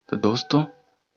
तो दोस्तों,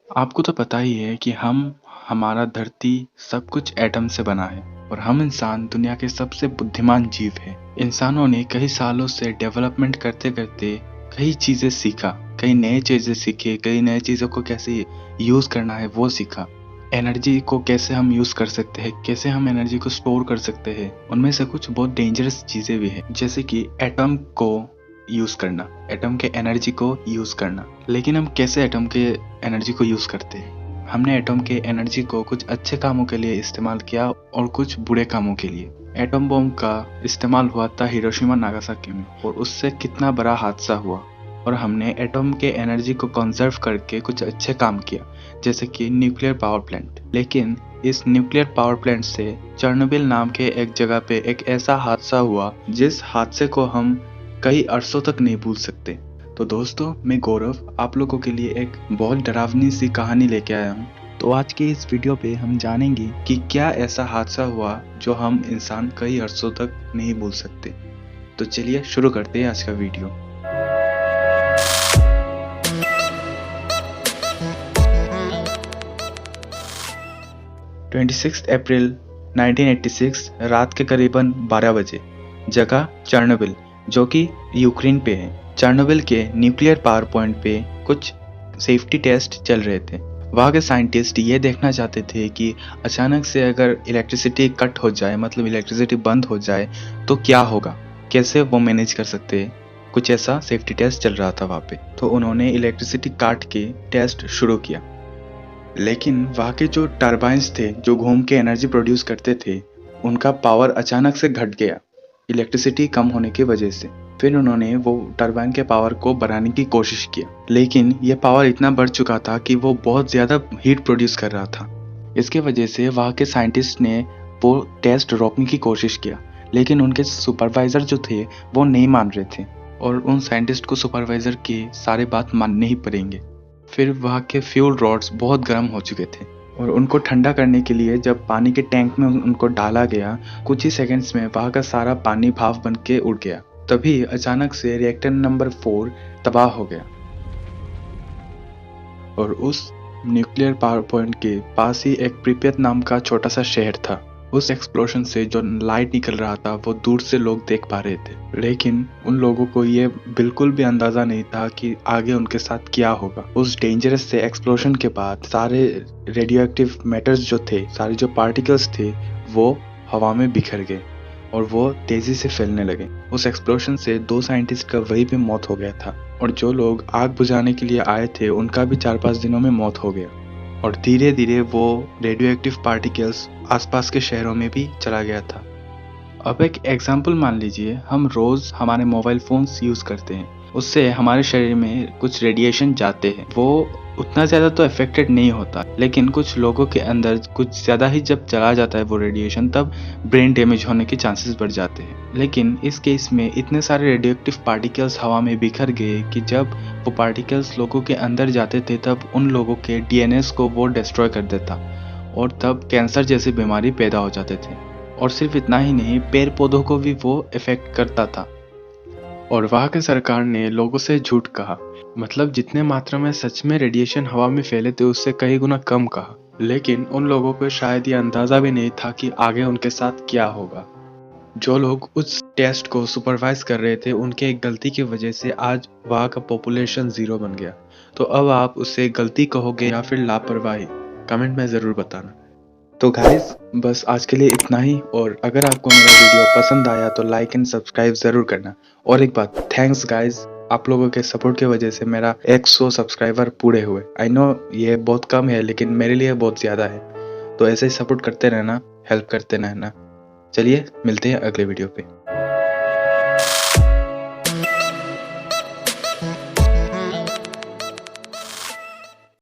आपको तो पता ही है कि हमारा धरती सब कुछ एटम से बना है और हम इंसान दुनिया के सबसे बुद्धिमान जीव हैं। इंसानों ने कई सालों से डेवलपमेंट करते करते कई चीजें सीखा, कई नए चीजें सीखे, कई नए चीजों को कैसे यूज करना है वो सीखा। एनर्जी को कैसे हम यूज कर सकते हैं, कैसे हम एनर्जी को स्टोर कर सकते हैं। उनमें से कुछ बहुत डेंजरस चीजें भी हैं, जैसे कि एटम को यूज करना, एटम के एनर्जी को यूज करना। लेकिन हम कैसे एटम के एनर्जी को यूज करते हैं? हमने एटम के एनर्जी को कुछ अच्छे कामों के लिए इस्तेमाल किया और कुछ बुरे कामों के लिए। एटम बम का इस्तेमाल हुआ था हिरोशिमा नागासाकी में और उससे कितना बड़ा हादसा हुआ। और हमने एटम के एनर्जी को कंजर्व करके कुछ अच्छे काम किया, जैसे कि न्यूक्लियर पावर प्लांट। लेकिन इस न्यूक्लियर पावर प्लांट से चेरनोबिल नाम के एक जगह पे एक ऐसा हादसा हुआ जिस हादसे को हम कई अरसों तक नहीं भूल सकते। तो दोस्तों, मैं गौरव आप लोगों के लिए एक बहुत डरावनी सी कहानी लेके आया हूँ। तो आज के इस वीडियो पे हम जानेंगे कि क्या ऐसा हादसा हुआ जो हम इंसान कई अरसों तक नहीं भूल सकते। तो चलिए शुरू करते हैं आज का वीडियो। 26 अप्रैल 1986 रात के करीबन 12 बजे, जगह चेरनोबिल, जो कि यूक्रेन पे है। चेरनोबिल के न्यूक्लियर पावर पॉइंट पे कुछ सेफ्टी टेस्ट चल रहे थे। वहाँ के साइंटिस्ट ये देखना चाहते थे कि अचानक से अगर इलेक्ट्रिसिटी कट हो जाए, मतलब इलेक्ट्रिसिटी बंद हो जाए, तो क्या होगा, कैसे वो मैनेज कर सकते हैं। कुछ ऐसा सेफ्टी टेस्ट चल रहा था वहाँ पे। तो उन्होंने इलेक्ट्रिसिटी काट के टेस्ट शुरू किया। लेकिन वहाँ के जो टरबाइन्स थे जो घूम के एनर्जी प्रोड्यूस करते थे, उनका पावर अचानक से घट गया इलेक्ट्रिसिटी कम होने की वजह से। फिर उन्होंने वो टरबाइन के पावर को बढ़ाने की कोशिश किया, लेकिन ये पावर इतना बढ़ चुका था कि वो बहुत ज़्यादा हीट प्रोड्यूस कर रहा था। इसके वजह से वहाँ के साइंटिस्ट ने वो टेस्ट रोकने की कोशिश किया, लेकिन उनके सुपरवाइज़र जो थे वो नहीं मान रहे थे और उन साइंटिस्ट को सुपरवाइज़र की सारे बात मानने ही पड़ेंगे। फिर वहाँ के फ्यूल रॉड्स बहुत गर्म हो चुके थे और उनको ठंडा करने के लिए जब पानी के टैंक में उनको डाला गया, कुछ ही सेकंड्स में वहाँ का सारा पानी भाप बन के उड़ गया। तभी अचानक से रिएक्टर नंबर 4 तबाह हो गया और उस न्यूक्लियर पावर पॉइंट के पास ही एक प्रिपेत नाम का छोटा सा शहर था। उस एक्सप्लोजन से जो लाइट निकल रहा था वो दूर से लोग देख पा रहे थे, लेकिन उन लोगों को ये बिल्कुल भी अंदाजा नहीं था कि आगे उनके साथ क्या होगा। उस डेंजरस से एक्सप्लोजन के बाद सारे रेडियो एक्टिव मैटर्स जो थे, सारे जो पार्टिकल्स थे, वो हवा में बिखर गए और वो तेजी से फैलने लगे। उस एक्सप्लोजन से 2 साइंटिस्ट का वहीं पे मौत हो गया था और जो लोग आग बुझाने के लिए आए थे उनका भी 4-5 दिनों में मौत हो गया। और धीरे धीरे वो रेडियो एक्टिव पार्टिकल्स आसपास के शहरों में भी चला गया था। अब एक एग्जाम्पल मान लीजिए, हम रोज हमारे मोबाइल फोन्स यूज करते हैं, उससे हमारे शरीर में कुछ रेडिएशन जाते हैं। वो उतना ज़्यादा तो इफेक्टेड नहीं होता, लेकिन कुछ लोगों के अंदर कुछ ज़्यादा ही जब चला जाता है वो रेडिएशन, तब ब्रेन डैमेज होने के चांसेस बढ़ जाते हैं। लेकिन इस केस में इतने सारे रेडियो एक्टिव पार्टिकल्स हवा में बिखर गए कि जब वो पार्टिकल्स लोगों के अंदर जाते थे तब उन लोगों के डीएनएस को वो डिस्ट्रॉय कर देता और तब कैंसर जैसी बीमारी पैदा हो जाते थे। और सिर्फ इतना ही नहीं, पेड़ पौधों को भी वो इफेक्ट करता था। और वहाँ की सरकार ने लोगों से झूठ कहा, मतलब जितने मात्रा में सच में रेडिएशन हवा में फैले थे उससे कई गुना कम कहा। लेकिन उन लोगों को शायद ये अंदाजा भी नहीं था कि आगे उनके साथ क्या होगा। जो लोग उस टेस्ट को सुपरवाइज कर रहे थे, उनके एक गलती की वजह से आज वहाँ का पॉपुलेशन 0 बन गया। तो अब आप उसे गलती कहोगे या फिर लापरवाही, कमेंट में ज़रूर बताना। तो गाइस, बस आज के लिए इतना ही। और अगर आपको मेरा वीडियो पसंद आया तो लाइक एंड सब्सक्राइब ज़रूर करना। और एक बात, थैंक्स गाइस, आप लोगों के सपोर्ट की वजह से मेरा 100 सब्सक्राइबर पूरे हुए। आई नो ये बहुत कम है, लेकिन मेरे लिए बहुत ज़्यादा है। तो ऐसे ही सपोर्ट करते रहना, हेल्प करते रहना। चलिए मिलते हैं अगले वीडियो पे।